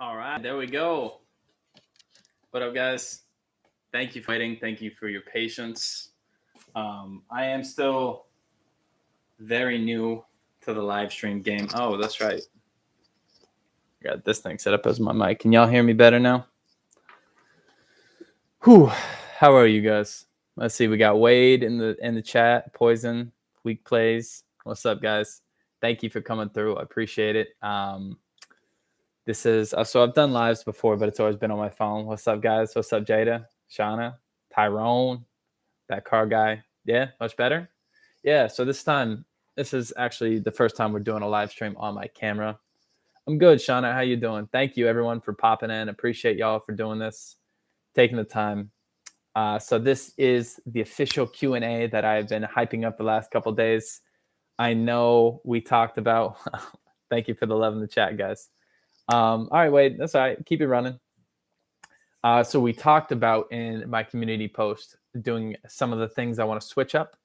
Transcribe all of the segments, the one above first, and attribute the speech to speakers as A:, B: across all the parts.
A: All right, there we go. What up, guys? Thank you for waiting. Thank you for your patience. I am still very new to the live stream game. Oh, that's right. I got this thing set up as my mic. Can y'all hear me better now? Whew. How are you guys? Let's see. We got Wade in the chat. Poison, Weak Plays. What's up, guys? Thank you for coming through. I appreciate it. This is so I've done lives before, but it's always been on my phone. What's up, guys? What's up, Jada, Shauna, Tyrone, that car guy? Yeah, much better. Yeah. So this is actually the first time we're doing a live stream on my camera. I'm good, Shauna. How you doing? Thank you, everyone, for popping in. Appreciate y'all for doing this, taking the time. So this is the official Q&A that I've been hyping up the last couple of days. I know we talked about. Thank you for the love in the chat, guys. All right, Wade, that's all right. Keep it running. So we talked about in my community post doing some of the things I want to switch up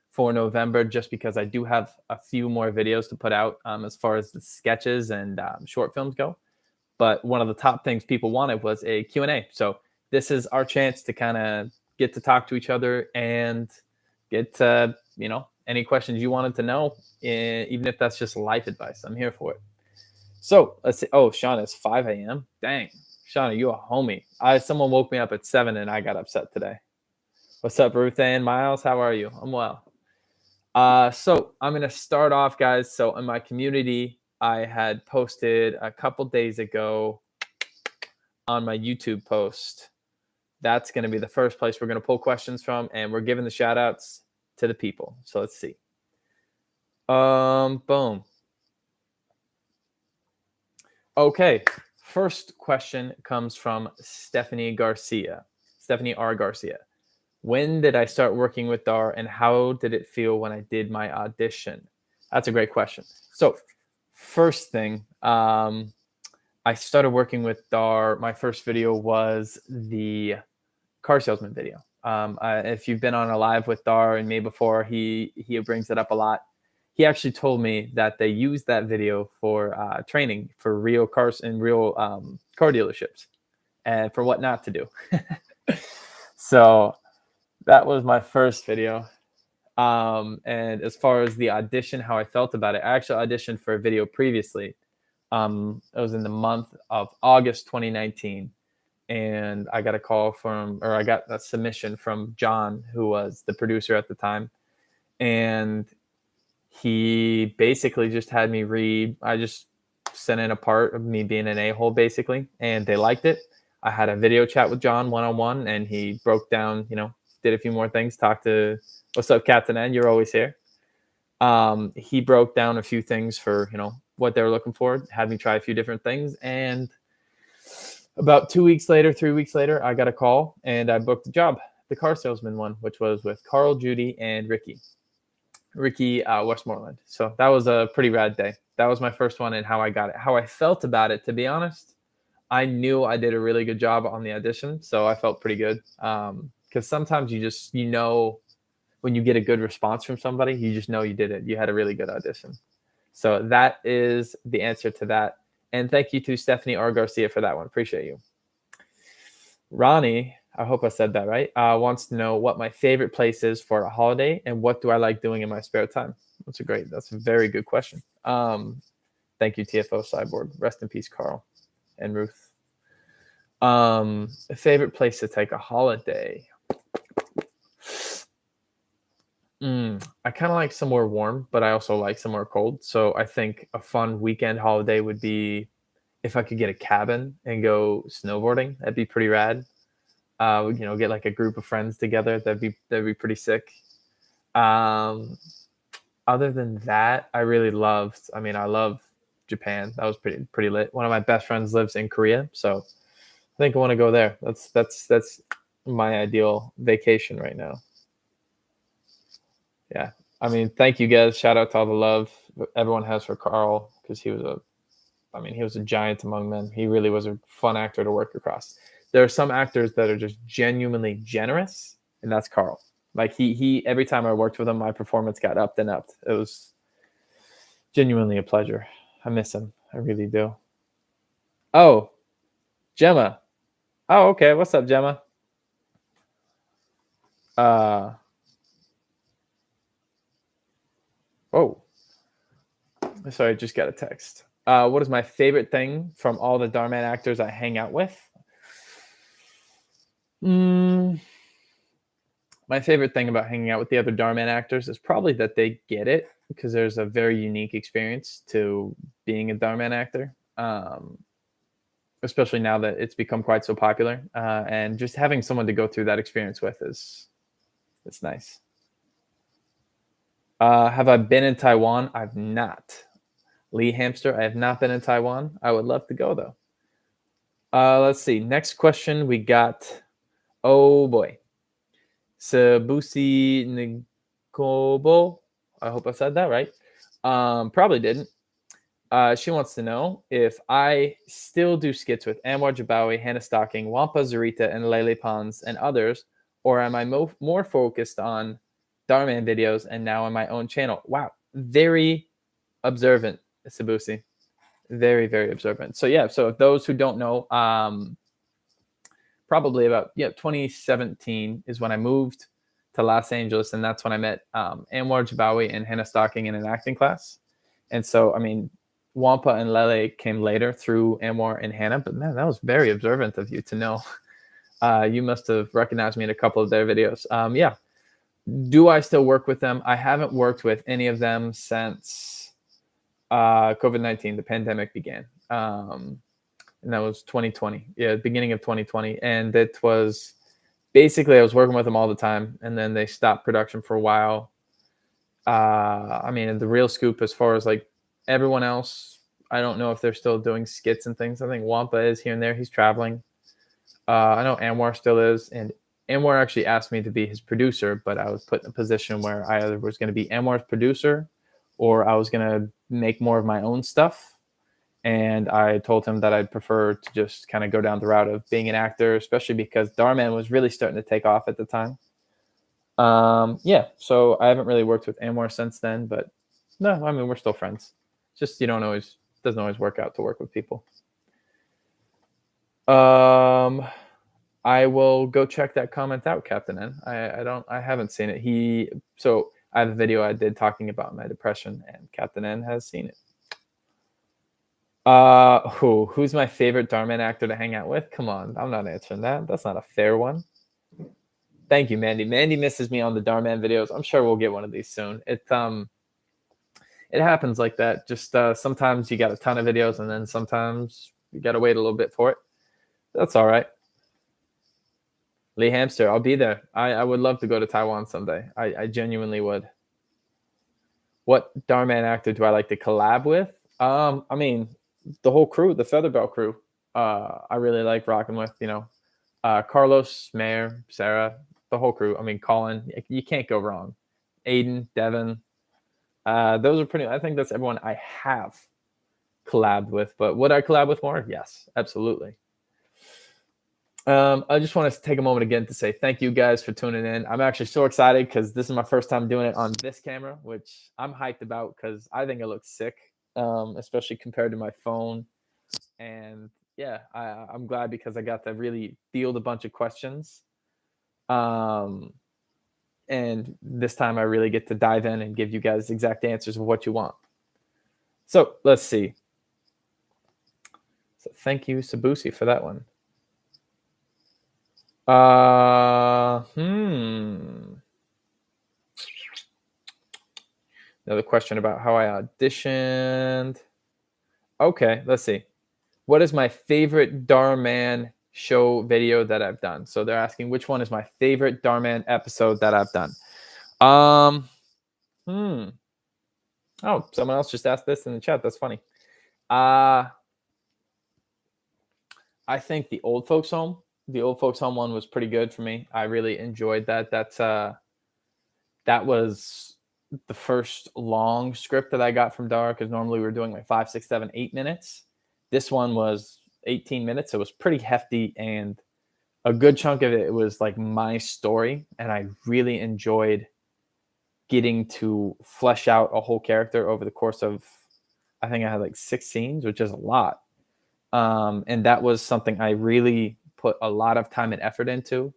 A: for November, just because I do have a few more videos to put out as far as the sketches and short films go. But one of the top things people wanted was a Q&A. So this is our chance to kind of get to talk to each other and get any questions you wanted to know, even if that's just life advice. I'm here for it. So let's see. Oh, Sean, it's 5 a.m. Dang. Sean, you a homie. Someone woke me up at 7 and I got upset today. What's up, Ruth Ann Miles? How are you? I'm well. So I'm going to start off, guys. So in my community, I had posted a couple days ago on my YouTube post. That's going to be the first place we're going to pull questions from, and we're giving the shout outs to the people. So let's see. Boom. Okay, first question comes from Stephanie R. Garcia. When did I start working with Dar, and how did it feel when I did my audition? That's a great question. So first thing, I started working with Dar. My first video was the car salesman video. If you've been on a live with Dar and me before, he brings it up a lot. He actually told me that they used that video for training for real cars and real car dealerships and for what not to do. So that was my first video. And as far as the audition, how I felt about it, I actually auditioned for a video previously. It was in the month of August 2019. And I got I got a submission from John, who was the producer at the time. And he basically just had me read. I just sent in a part of me being an a-hole, basically, and they liked it. I had a video chat with John one-on-one, and he broke down, did a few more things, talked to, what's up, Captain N? You're always here. He broke down a few things for, what they were looking for, had me try a few different things, and about 3 weeks later, I got a call, and I booked the job, the car salesman one, which was with Carl, Judy, and Ricky Westmoreland. So that was a pretty rad day. That was my first one, and how I got it. How I felt about it, to be honest, I knew I did a really good job on the audition, so I felt pretty good. Because sometimes you just, when you get a good response from somebody, you just know you did it. You had a really good audition. So that is the answer to that. And thank you to Stephanie R. Garcia for that one. Appreciate you. Ronnie, I hope I said that right, wants to know what my favorite place is for a holiday and what do I like doing in my spare time. That's a very good question. Thank you, TFO Cyborg. Rest in peace, Carl and Ruth. A favorite place to take a holiday. I kind of like somewhere warm, but I also like somewhere cold. So I think a fun weekend holiday would be if I could get a cabin and go snowboarding. That'd be pretty rad. Get like a group of friends together. That'd be pretty sick. Other than that, I love Japan. That was pretty lit. One of my best friends lives in Korea, so I think I want to go there. That's my ideal vacation right now. Yeah. Thank you guys. Shout out to all the love everyone has for Carl, because he was a giant among men. He really was a fun actor to work across. There are some actors that are just genuinely generous, and that's Carl. Like he every time I worked with him, my performance got upped and upped. It was genuinely a pleasure. I miss him. I really do. Oh, Gemma. Oh, okay. What's up, Gemma? Oh, sorry, I just got a text. What is my favorite thing from all the Dharman actors I hang out with? My favorite thing about hanging out with the other Dharman actors is probably that they get it, because there's a very unique experience to being a Dharman actor, especially now that it's become quite so popular. And just having someone to go through that experience with is it's nice. Have I been in Taiwan? I've not. Lee Hamster, I have not been in Taiwan. I would love to go though. Let's see. Next question we got. Oh boy. Sabusi Nikobo. I hope I said that right. Probably didn't. She wants to know if I still do skits with Anwar Jabawi, Hannah Stocking, Wampa Zarita, and Lele Pons and others, or am I more focused on Dharman videos and now on my own channel? Wow. Very observant, Sabusi. Very, very observant. So yeah, so if those who don't know, probably about 2017 is when I moved to Los Angeles, and that's when I met Anwar Jabawi and Hannah Stocking in an acting class. And so, I mean, Wampa and Lele came later through Anwar and Hannah, but man, that was very observant of you to know. You must have recognized me in a couple of their videos. Yeah. Do I still work with them? I haven't worked with any of them since COVID-19, the pandemic began. And that was 2020. Yeah, beginning of 2020. And it was basically I was working with them all the time, and then they stopped production for a while. I mean, the real scoop as far as like everyone else, I don't know if they're still doing skits and things. I think Wampa is here and there. He's traveling. I know Anwar still is, and Anwar actually asked me to be his producer, but I was put in a position where I either was going to be Anwar's producer or I was going to make more of my own stuff. And I told him that I'd prefer to just kind of go down the route of being an actor, especially because Dharman was really starting to take off at the time. Yeah, so I haven't really worked with Anwar since then, but no, I mean, we're still friends. Just doesn't always work out to work with people. I will go check that comment out, Captain N. I haven't seen it. So I have a video I did talking about my depression, and Captain N has seen it. Who's my favorite Dharman actor to hang out with? Come on, I'm not answering that. That's not a fair one. Thank you, Mandy. Mandy misses me on the Dharman videos. I'm sure we'll get one of these soon. It happens like that. Just sometimes you got a ton of videos, and then sometimes you got to wait a little bit for it. That's all right. Lee Hamster, I'll be there. I would love to go to Taiwan someday. I genuinely would. What Dharman actor do I like to collab with? I mean, the whole crew, the Featherbell crew. I really like rocking with, Carlos, Mayor, Sarah, the whole crew. I mean, Colin, you can't go wrong. Aiden, Devin. Those are pretty, I think that's everyone I have collabed with. But would I collab with more? Yes, absolutely. I just want to take a moment again to say thank you guys for tuning in. I'm actually so excited because this is my first time doing it on this camera, which I'm hyped about because I think it looks sick, especially compared to my phone. And yeah, I'm glad because I got to really field a bunch of questions. And this time I really get to dive in and give you guys exact answers of what you want. So let's see. So thank you, Sabusi, for that one. Another question about how I auditioned. Okay, let's see. What is my favorite Dharman show video that I've done? So they're asking which one is my favorite Dharman episode that I've done. Oh, someone else just asked this in the chat. That's funny. I think the old folks home one was pretty good for me. I really enjoyed that. That was the first long script that I got from Dar, because normally we were doing like 5, 6, 7, 8 minutes. This one was 18 minutes. It was pretty hefty, and a good chunk of it was like my story, and I really enjoyed getting to flesh out a whole character over the course of, I think I had like 6 scenes, which is a lot. And that was something I really put a lot of time and effort into,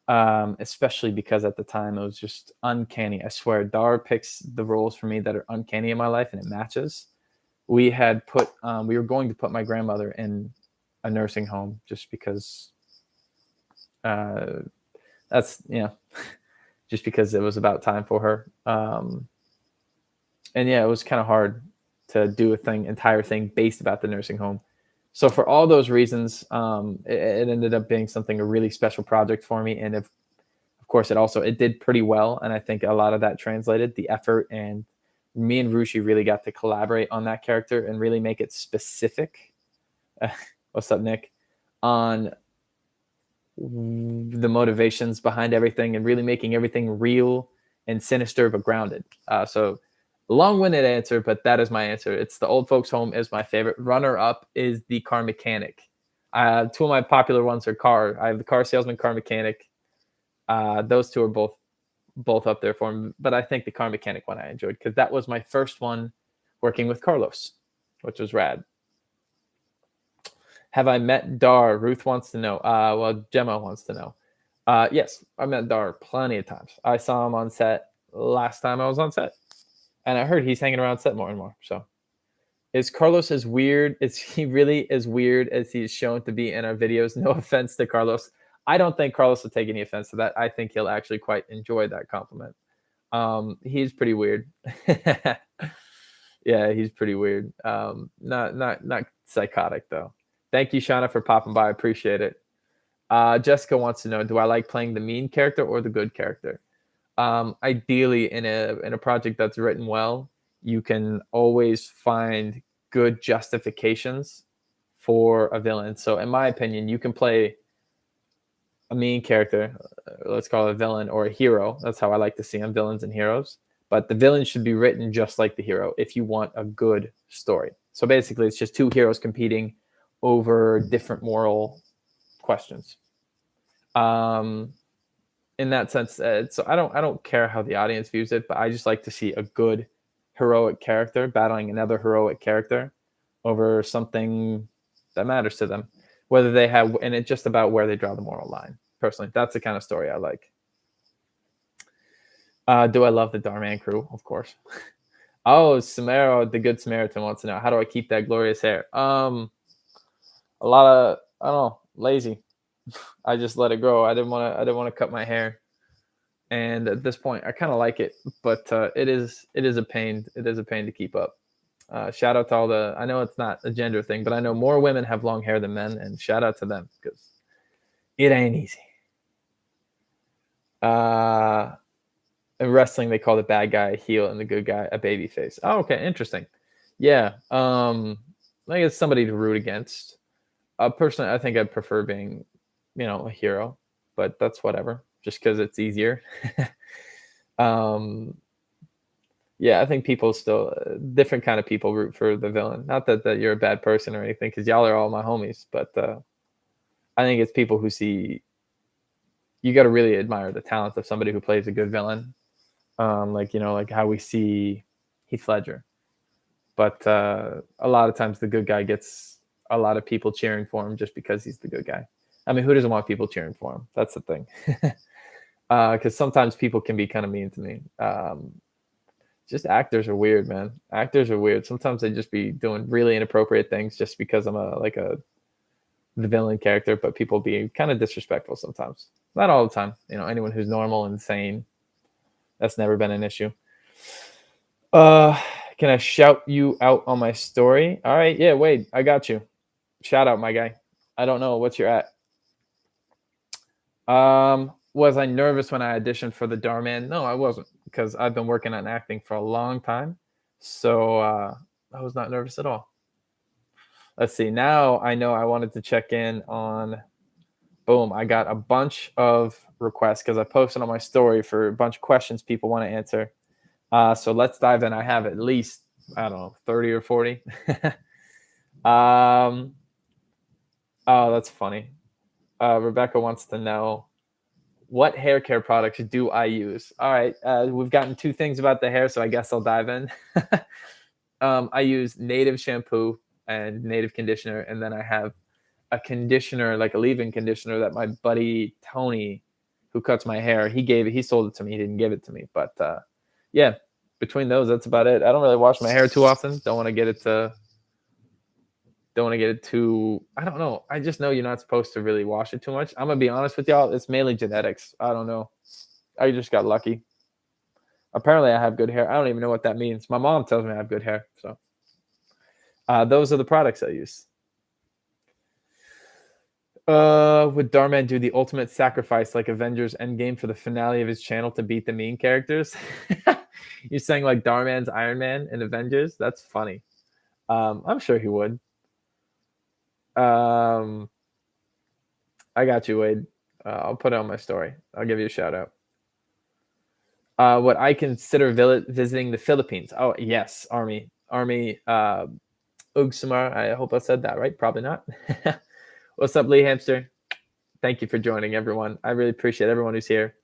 A: especially because at the time it was just uncanny. I swear, Dar picks the roles for me that are uncanny in my life, and it matches. We were going to put my grandmother in a nursing home just because uh, that's just because it was about time for her. And yeah, it was kind of hard to do entire thing based about the nursing home. So for all those reasons, it ended up being a really special project for me. And of course, it did pretty well. And I think a lot of that translated the effort, and me and Rushi really got to collaborate on that character and really make it specific. What's up, Nick? On the motivations behind everything and really making everything real and sinister but grounded. So long-winded answer, but that is my answer. It's the old folks home is my favorite. Runner-up is the car mechanic. Two of my popular ones are car. I have the car salesman, car mechanic. Those two are both up there for me. But I think the car mechanic one I enjoyed because that was my first one working with Carlos, which was rad. Have I met Dar? Ruth wants to know. Well, Gemma wants to know. Yes, I met Dar plenty of times. I saw him on set last time I was on set. And I heard he's hanging around set more and more. So is Carlos as weird? Is he really as weird as he's shown to be in our videos? No offense to Carlos. I don't think Carlos will take any offense to that. I think he'll actually quite enjoy that compliment. He's pretty weird. Yeah, he's pretty weird. Not psychotic though. Thank you, Shauna, for popping by. I appreciate it. Jessica wants to know, do I like playing the mean character or the good character? Ideally, in a project that's written well, you can always find good justifications for a villain. So in my opinion, you can play a mean character, let's call it a villain, or a hero. That's how I like to see them, villains and heroes. But the villain should be written just like the hero if you want a good story. So basically, it's just two heroes competing over different moral questions. In that sense, so I don't care how the audience views it, but I just like to see a good heroic character battling another heroic character over something that matters to them, whether they have, and it's just about where they draw the moral line. Personally, that's the kind of story I like. Do I love the Dharman crew? Of course. Oh, Samaro, the good Samaritan wants to know, how do I keep that glorious hair? A lot of, I don't know, lazy. I just let it grow. I didn't want to cut my hair, and at this point, I kind of like it, but it is a pain. It is a pain to keep up. Shout out to all the. I know it's not a gender thing, but I know more women have long hair than men, and shout out to them because it ain't easy. In wrestling, they call the bad guy a heel and the good guy a baby face. Oh, okay, interesting. Yeah, I think it's somebody to root against. Personally, I think I'd prefer being, a hero, but that's whatever, just because it's easier. Yeah, I think people still, different kind of people root for the villain. Not that you're a bad person or anything, because y'all are all my homies, but I think it's people who see, you got to really admire the talent of somebody who plays a good villain. Like how we see Heath Ledger. But a lot of times the good guy gets a lot of people cheering for him just because he's the good guy. I mean, who doesn't want people cheering for him? That's the thing. Because sometimes people can be kind of mean to me. Just actors are weird, man. Actors are weird. Sometimes they just be doing really inappropriate things just because I'm the villain character, but people be kind of disrespectful sometimes. Not all the time. Anyone who's normal and sane, that's never been an issue. Can I shout you out on my story? All right. Yeah, Wade, I got you. Shout out, my guy. I don't know what's your at. Was I nervous when I auditioned for the Doorman? No, I wasn't, because I've been working on acting for a long time. So I was not nervous at all. Let's see. Now I know I wanted to check in on, boom, I got a bunch of requests because I posted on my story for a bunch of questions people want to answer. So let's dive in. I have at least, 30 or 40. Oh, that's funny. Rebecca wants to know, what hair care products do I use? All right. We've gotten two things about the hair, so I guess I'll dive in. I use Native shampoo. and native conditioner, and then I have a conditioner, like a leave-in conditioner that my buddy Tony, who cuts my hair, he sold it to me. He didn't give it to me, but yeah, between those, that's about it. I don't really wash my hair too often. Don't want to get it too, I don't know. I just know you're not supposed to really wash it too much. I'm gonna be honest with y'all. It's mainly genetics. I don't know. I just got lucky. Apparently I have good hair. I don't even know what that means. My mom tells me I have good hair. So those are the products I use. Would Dharman do the ultimate sacrifice like Avengers Endgame for the finale of his channel to beat the main characters? You're saying like Dharman's Iron Man in Avengers? That's funny. I'm sure he would. I got you, Wade. I'll put it on my story. I'll give you a shout out. What I consider visiting the Philippines. Oh, yes, Army. Ugsamar. I hope I said that right. Probably not. What's up, Lee Hamster? Thank you for joining, everyone. I really appreciate everyone who's here.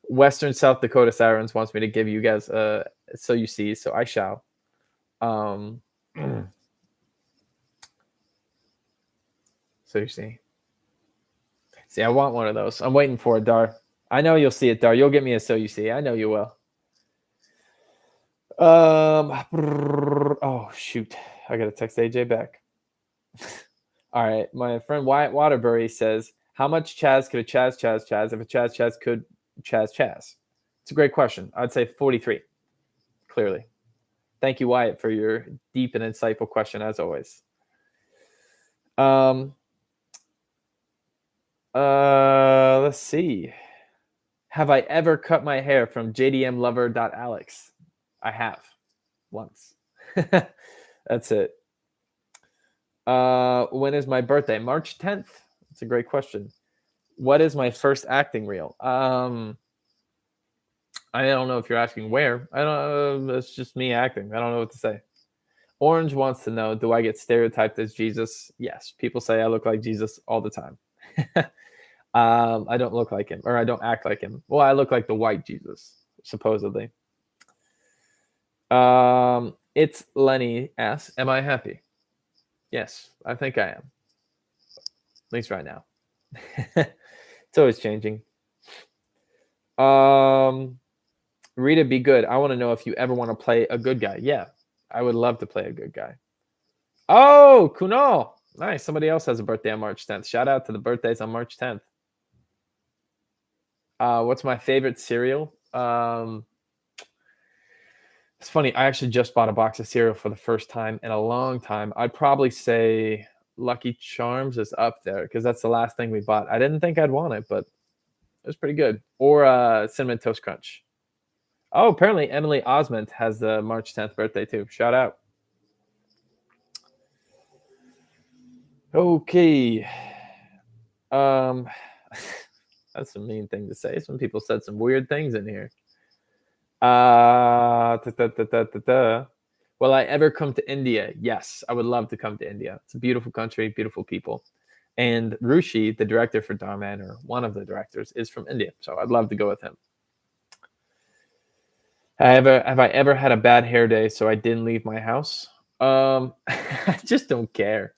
A: Western South Dakota Sirens wants me to give you guys So You See, so I shall. So You See. See, I want one of those. I'm waiting for it, Dar. I know you'll see it, Dar. You'll get me a So You See. I know you will. Oh, shoot. I got to text AJ back. All right. My friend Wyatt Waterbury says, how much Chaz could a Chaz if a Chaz could Chaz? It's a great question. I'd say 43, clearly. Thank you, Wyatt, for your deep and insightful question, as always. Let's see. Have I ever cut my hair from jdmlover.alex? I have. Once. That's it. When is my birthday? March 10th. That's a great question. What is my first acting reel? I don't know if you're asking where. I don't. It's just me acting. I don't know what to say. Orange wants to know, do I get stereotyped as Jesus? Yes. People say I look like Jesus all the time. I don't look like him, or I don't act like him. Well, I look like the white Jesus, supposedly. It's Lenny asks, am I happy? Yes, I think I am. At least right now. It's always changing. Rita, be good. I want to know if you ever want to play a good guy. Yeah, I would love to play a good guy. Oh, Kunal. Nice. Somebody else has a birthday on March 10th. Shout out to the birthdays on March 10th. What's my favorite cereal? It's funny. I actually just bought a box of cereal for the first time in a long time. I'd probably say Lucky Charms is up there because that's the last thing we bought. I didn't think I'd want it, but it was pretty good. Or Cinnamon Toast Crunch. Oh, apparently Emily Osment has the March 10th birthday too. Shout out. Okay. That's a mean thing to say. Some people said some weird things in here. Will I ever come to India? Yes, I would love to come to India. It's a beautiful country, beautiful people. And Rushi, the director for Dharman, or one of the directors, is from India. So I'd love to go with him. Have I ever had a bad hair day so I didn't leave my house? I just don't care.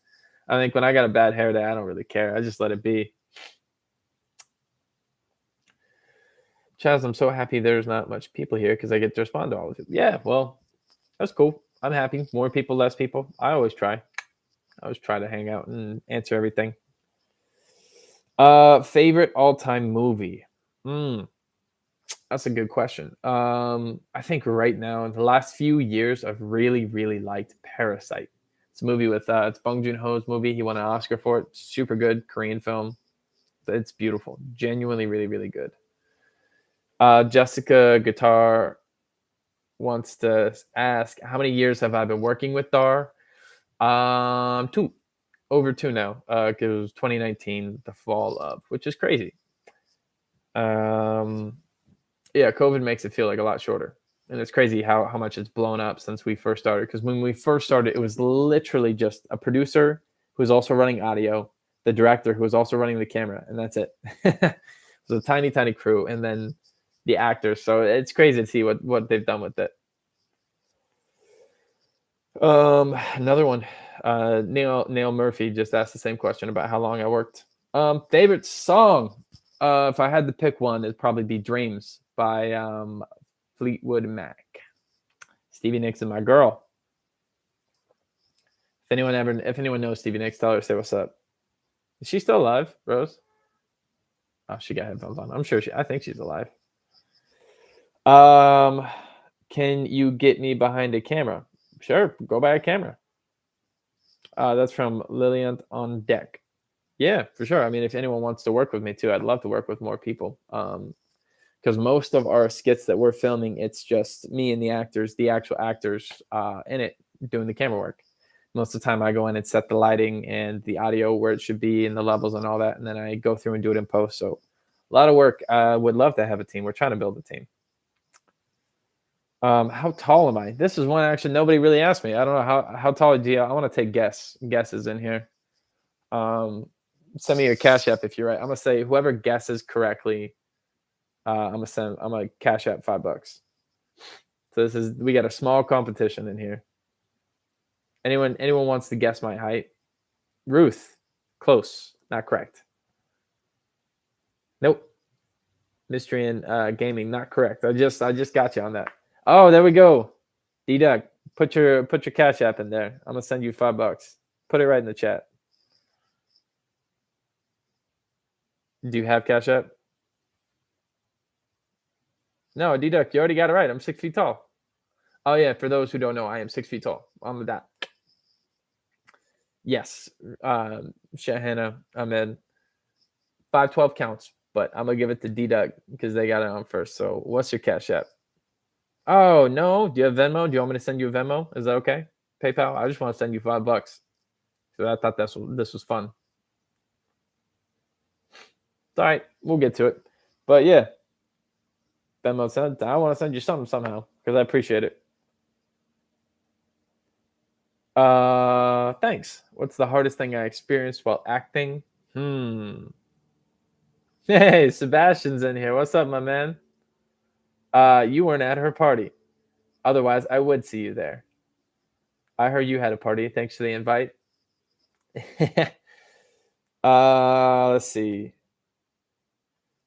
A: I think when I got a bad hair day, I don't really care. I just let it be. Chaz, I'm so happy there's not much people here because I get to respond to all of it. Yeah, well, that's cool. I'm happy. More people, less people. I always try to hang out and answer everything. Favorite all-time movie? That's a good question. I think right now, in the last few years, I've really, really liked Parasite. It's a movie with it's Bong Joon-ho's movie. He won an Oscar for it. Super good Korean film. It's beautiful. Genuinely, really, really good. Jessica Guitar wants to ask, how many years have I been working with Dar? 2. Over 2 now. It was 2019, the fall of, which is crazy. Yeah, COVID makes it feel like a lot shorter. And it's crazy how much it's blown up since we first started. Because when we first started, it was literally just a producer who was also running audio, the director who was also running the camera, and that's it. It was a tiny, tiny crew, and then the actors. So it's crazy to see what they've done with it. Another one. Neil Murphy just asked the same question about how long I worked. Favorite song. If I had to pick one, it'd probably be "Dreams" by Fleetwood Mac. Stevie Nicks and my girl. If anyone knows Stevie Nicks, tell her to say what's up. Is she still alive, Rose? Oh, she got headphones on. I think she's alive. Can you get me behind a camera? Sure, go by a camera. That's from Lillian on Deck. Yeah, for sure. I mean, if anyone wants to work with me too, I'd love to work with more people. Because most of our skits that we're filming, it's just me and the actual actors in it doing the camera work. Most of the time I go in and set the lighting and the audio where it should be and the levels and all that. And then I go through and do it in post. So a lot of work. I would love to have a team. We're trying to build a team. How tall am I? This is one actually nobody really asked me. I don't know how tall do you? I want to take guesses in here. Send me your Cash App if you're right. I'm gonna say whoever guesses correctly, I'm gonna Cash App $5. So we got a small competition in here. Anyone wants to guess my height? Ruth, close, not correct. Nope. Mystery and gaming, not correct. I just got you on that. Oh, there we go. D-Duck, put your Cash App in there. I'm gonna send you $5. Put it right in the chat. Do you have Cash App? No, D-Duck, you already got it right. I'm 6 feet tall. Oh yeah, for those who don't know, I am 6 feet tall. I'm that. Yes, Shahana Ahmed. 512 counts, but I'm gonna give it to D-Duck because they got it on first. So what's your Cash App? Oh no, do you have Venmo? Do you want me to send you a Venmo? Is that okay? PayPal? I just want to send you $5. So I thought this was fun. All right, we'll get to it. But yeah, Venmo said I want to send you something somehow because I appreciate it. Thanks. What's the hardest thing I experienced while acting? Hey, Sebastian's in here. What's up, my man? You weren't at her party. Otherwise, I would see you there. I heard you had a party. Thanks for the invite. Let's see.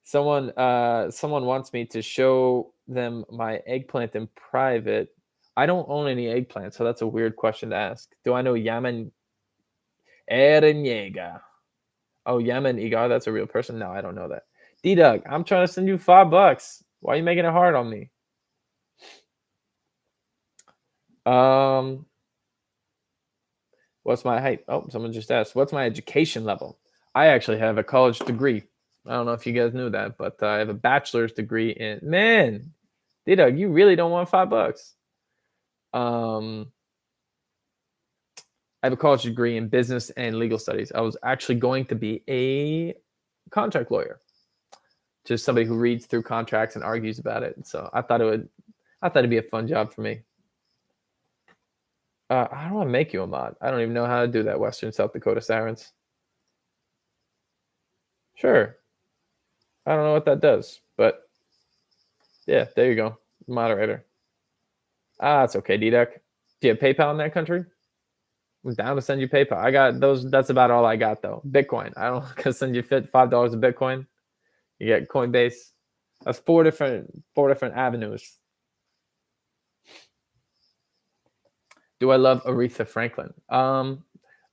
A: Someone wants me to show them my eggplant in private. I don't own any eggplant, so that's a weird question to ask. Do I know Yaman Erenyega? Oh, Yaman Igar, that's a real person? No, I don't know that. D-Doug, I'm trying to send you $5. Why are you making it hard on me? What's my height? Oh, someone just asked. What's my education level? I actually have a college degree. I don't know if you guys knew that, but I have a bachelor's degree in. Man, D-Doug, you really don't want $5. I have a college degree in business and legal studies. I was actually going to be a contract lawyer, just somebody who reads through contracts and argues about it. So I thought it'd be a fun job for me. I don't want to make you a mod. I don't even know how to do that. Western South Dakota Sirens. Sure. I don't know what that does, but yeah, there you go. Moderator. It's okay, D-Duck. Do you have PayPal in that country? I'm down to send you PayPal. I got those. That's about all I got though. Bitcoin. I don't gonna send you $5 of Bitcoin. You get Coinbase. That's four different avenues. Do I love Aretha Franklin? I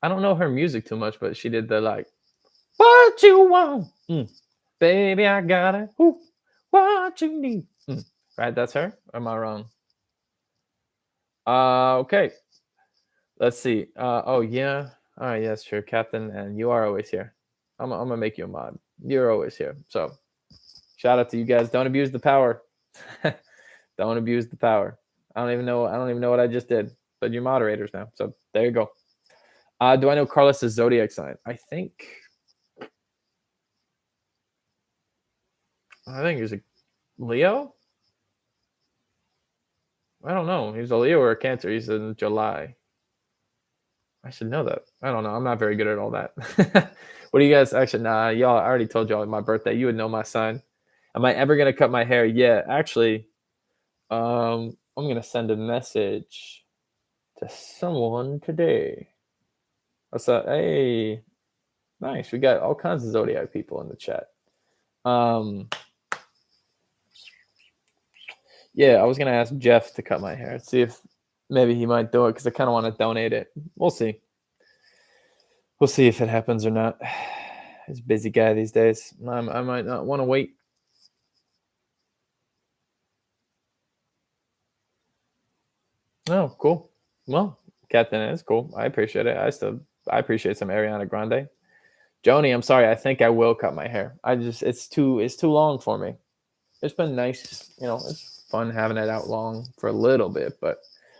A: don't know her music too much, but she did the like, what you want, baby, I got it. Ooh, what you need, right? That's her. Or am I wrong? Okay. Let's see. Oh yeah. All right. Yes, sure, Captain. And you are always here. I'm gonna make you a mod. You're always here. So, shout out to you guys. Don't abuse the power. Don't abuse the power. I don't even know what I just did. But you're moderators now. So there you go. Do I know Carlos's zodiac sign? I think he's a Leo. I don't know. He's a Leo or a Cancer. He's in July. I should know that. I don't know. I'm not very good at all that. What do you guys actually? Nah, y'all. I already told y'all my birthday. You would know my sign. Am I ever gonna cut my hair? Yeah, actually. I'm gonna send a message to someone today. What's up? Hey, nice. We got all kinds of Zodiac people in the chat. Yeah, I was gonna ask Jeff to cut my hair, see if maybe he might do it because I kind of want to donate it. We'll see. We'll see if it happens or not. He's a busy guy these days. I might not want to wait. Oh, cool. Well, Captain is cool. I appreciate it. I appreciate some Ariana Grande. Joni, I'm sorry. I think I will cut my hair. It's too long for me. It's been nice, it's fun having it out long for a little bit, but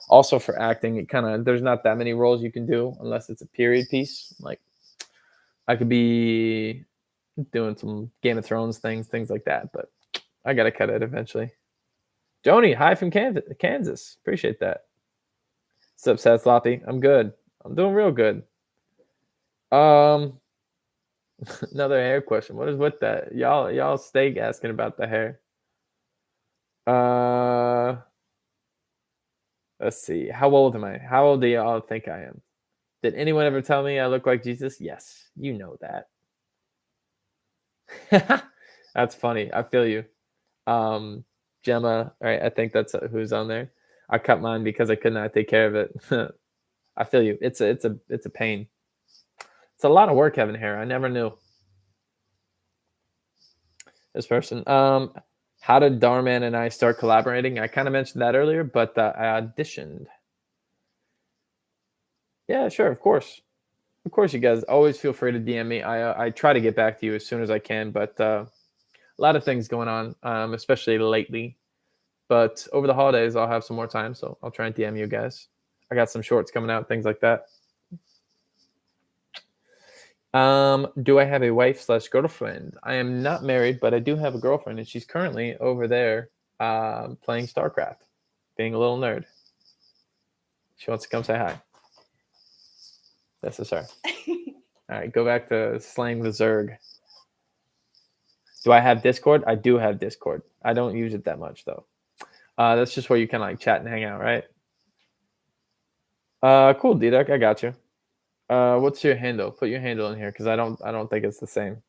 A: also for acting, there's not that many roles you can do unless it's a period piece. Like I could be doing some Game of Thrones things like that, but I gotta cut it eventually. Joni, hi from Kansas. Appreciate that. What's up, Sad Sloppy? I'm good. I'm doing real good. Another hair question. What is with that? Y'all stay asking about the hair. Let's see. How old am I? How old do y'all think I am? Did anyone ever tell me I look like Jesus? Yes, you know that. That's funny. I feel you. Gemma, all right, I think that's who's on there. I cut mine because I could not take care of it. I feel you. It's a pain. It's a lot of work having hair. I never knew. This person. How did Dharman and I start collaborating? I kind of mentioned that earlier, but I auditioned. Yeah, sure, of course. Of course, you guys always feel free to DM me. I try to get back to you as soon as I can, but a lot of things going on, especially lately. But over the holidays, I'll have some more time, so I'll try and DM you guys. I got some shorts coming out, things like that. Do I have a wife/girlfriend? I am not married, but I do have a girlfriend, and she's currently over there playing StarCraft, being a little nerd. She wants to come say hi. This is her. All right, go back to slaying the Zerg. Do I have Discord? I do have Discord. I don't use it that much, though. That's just where you can like chat and hang out, right? Cool, D-Duck. I got you. What's your handle? Put your handle in here because I don't think it's the same.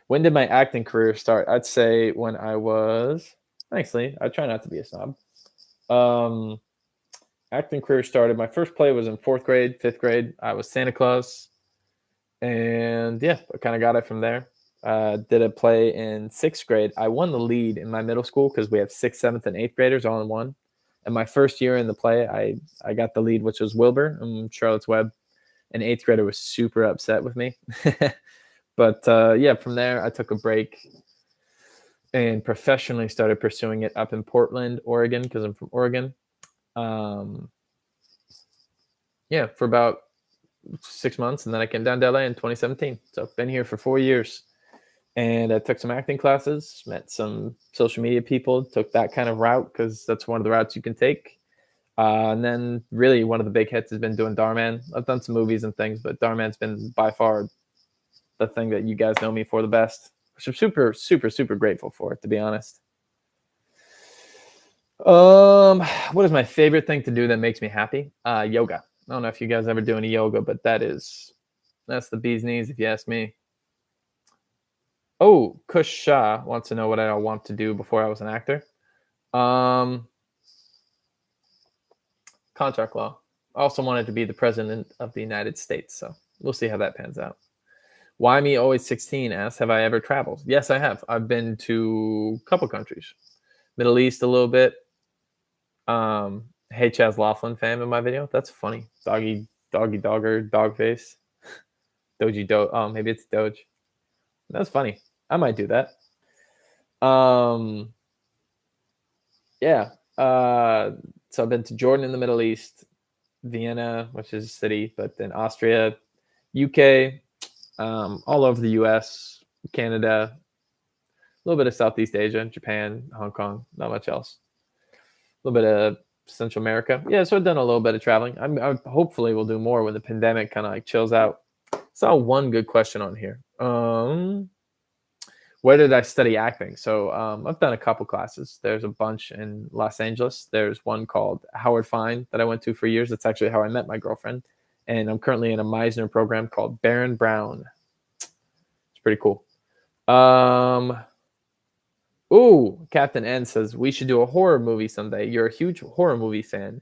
A: When did my acting career start? I'd say when I was. Thanks, Lee. I try not to be a snob. Acting career started. My first play was in 4th grade, 5th grade. I was Santa Claus, and yeah, I kind of got it from there. Did a play in 6th grade. I won the lead in my middle school because we have 6th, 7th, and 8th graders all in one. And my first year in the play, I got the lead, which was Wilbur and Charlotte's Web. An 8th grader was super upset with me. But yeah, from there, I took a break and professionally started pursuing it up in Portland, Oregon, because I'm from Oregon. Yeah, for about 6 months. And then I came down to LA in 2017. So I've been here for 4 years. And I took some acting classes, met some social media people, took that kind of route because that's one of the routes you can take. And then really one of the big hits has been doing Dharman. I've done some movies and things, but Dharman's been by far the thing that you guys know me for the best, which I'm super, super, super grateful for, to be honest. What is my favorite thing to do that makes me happy? Yoga. I don't know if you guys ever do any yoga, but that's the bee's knees, if you ask me. Oh, Kush Shah wants to know what I want to do before I was an actor. Contract law. I also wanted to be the president of the United States, so we'll see how that pans out. Why me always 16 asks, have I ever traveled? Yes, I have. I've been to a couple countries. Middle East a little bit. Hey, Chaz Laughlin fan in my video. That's funny. Doggy dogger, dog face. Doji do. Oh, maybe it's Doge. That's funny. I might do that. Yeah. So I've been to Jordan in the Middle East, Vienna, which is a city, but then Austria, UK, all over the US, Canada, a little bit of Southeast Asia, Japan, Hong Kong, not much else. A little bit of Central America. Yeah, so I've done a little bit of traveling. I hopefully will do more when the pandemic kind of like chills out. Saw one good question on here. Where did I study acting? So I've done a couple classes. There's a bunch in Los Angeles. There's one called Howard Fine that I went to for years. That's actually how I met my girlfriend. And I'm currently in a Meisner program called Baron Brown. It's pretty cool. Captain N says we should do a horror movie someday. You're a huge horror movie fan.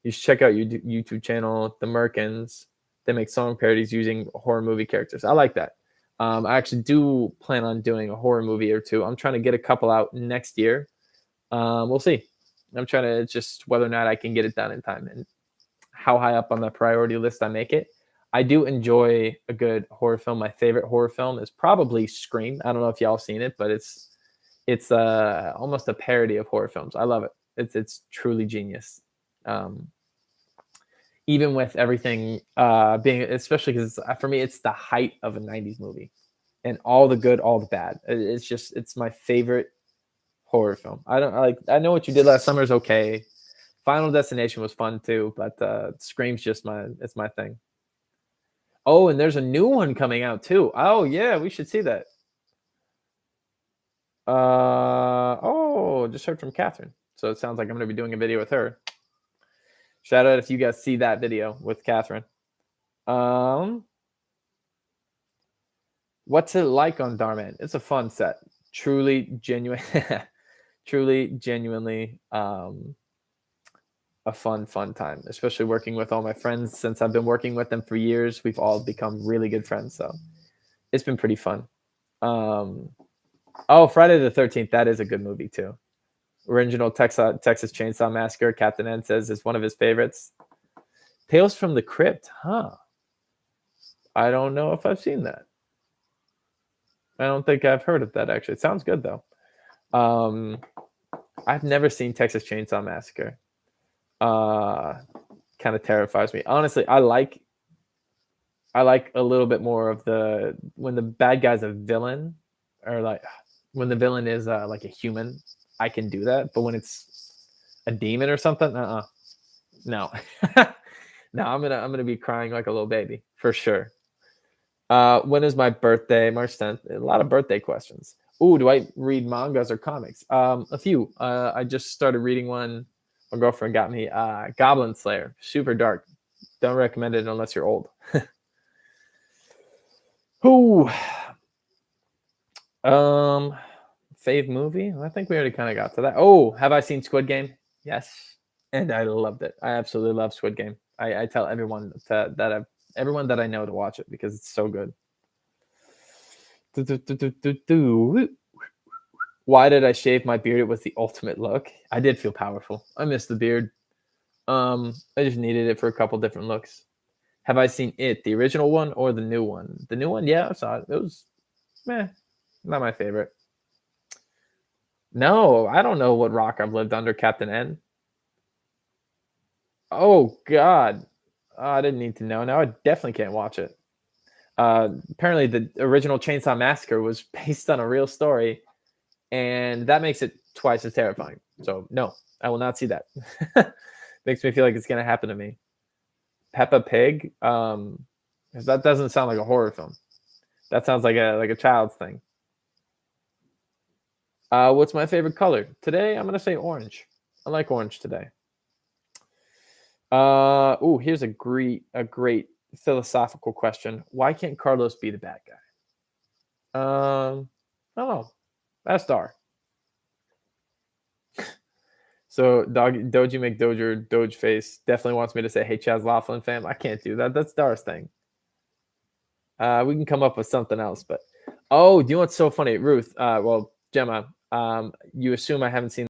A: You should check out your YouTube channel, The Merkins. They make song parodies using horror movie characters. I like that. I actually do plan on doing a horror movie or two. I'm trying to get a couple out next year. We'll see. I'm trying to just whether or not I can get it done in time and how high up on the priority list I make it. I do enjoy a good horror film. My favorite horror film is probably Scream. I don't know if y'all seen it, but it's almost a parody of horror films. I love it. It's truly genius. Even with everything being, especially because for me, it's the height of a 90s movie and all the good, all the bad. It's my favorite horror film. I Know What You Did Last Summer is okay. Final Destination was fun too, but Scream's it's my thing. Oh, and there's a new one coming out too. Oh yeah, we should see that. Just heard from Catherine. So it sounds like I'm going to be doing a video with her. Shout out if you guys see that video with Catherine. What's it like on Dharman? It's a fun set. Truly, genuinely a fun time, especially working with all my friends. Since I've been working with them for years, we've all become really good friends. So it's been pretty fun. Friday the 13th, that is a good movie too. Original Texas Chainsaw Massacre, Captain N says, is one of his favorites. Tales from the Crypt, huh? I don't know if I've seen that. I don't think I've heard of that, actually. It sounds good, though. I've never seen Texas Chainsaw Massacre. Kind of terrifies me. Honestly, I like a little bit more of when the bad guy's a villain, or like when the villain is like a human. I can do that, but when it's a demon or something, no. No, I'm gonna be crying like a little baby for sure. When is my birthday? March 10th. A lot of birthday questions. Ooh, do I read mangas or comics? A few. I just started reading one. My girlfriend got me. Goblin Slayer. Super dark. Don't recommend it unless you're old. Ooh. Fave movie? I think we already kind of got to that. Oh, have I seen Squid Game? Yes. And I loved it. I absolutely love Squid Game. I tell everyone everyone that I know to watch it because it's so good. Why did I shave my beard? It was the ultimate look. I did feel powerful. I miss the beard. I just needed it for a couple different looks. Have I seen it, the original one or the new one? The new one, yeah, I saw it. It was not my favorite. No, I don't know what rock I've lived under, Captain N. Oh, God. I didn't need to know. Now I definitely can't watch it. Apparently, the original Chainsaw Massacre was based on a real story, and that makes it twice as terrifying. So, no, I will not see that. Makes me feel like it's going to happen to me. Peppa Pig? That doesn't sound like a horror film. That sounds like a child's thing. What's my favorite color? Today, I'm going to say orange. I like orange today. Here's a great philosophical question. Why can't Carlos be the bad guy? I don't know. That's Dar. So Doji McDoger Doge Face definitely wants me to say, hey, Chaz Laughlin fam. I can't do that. That's Dar's thing. We can come up with something else, but do you know what's so funny? Ruth, Gemma, you assume I haven't seen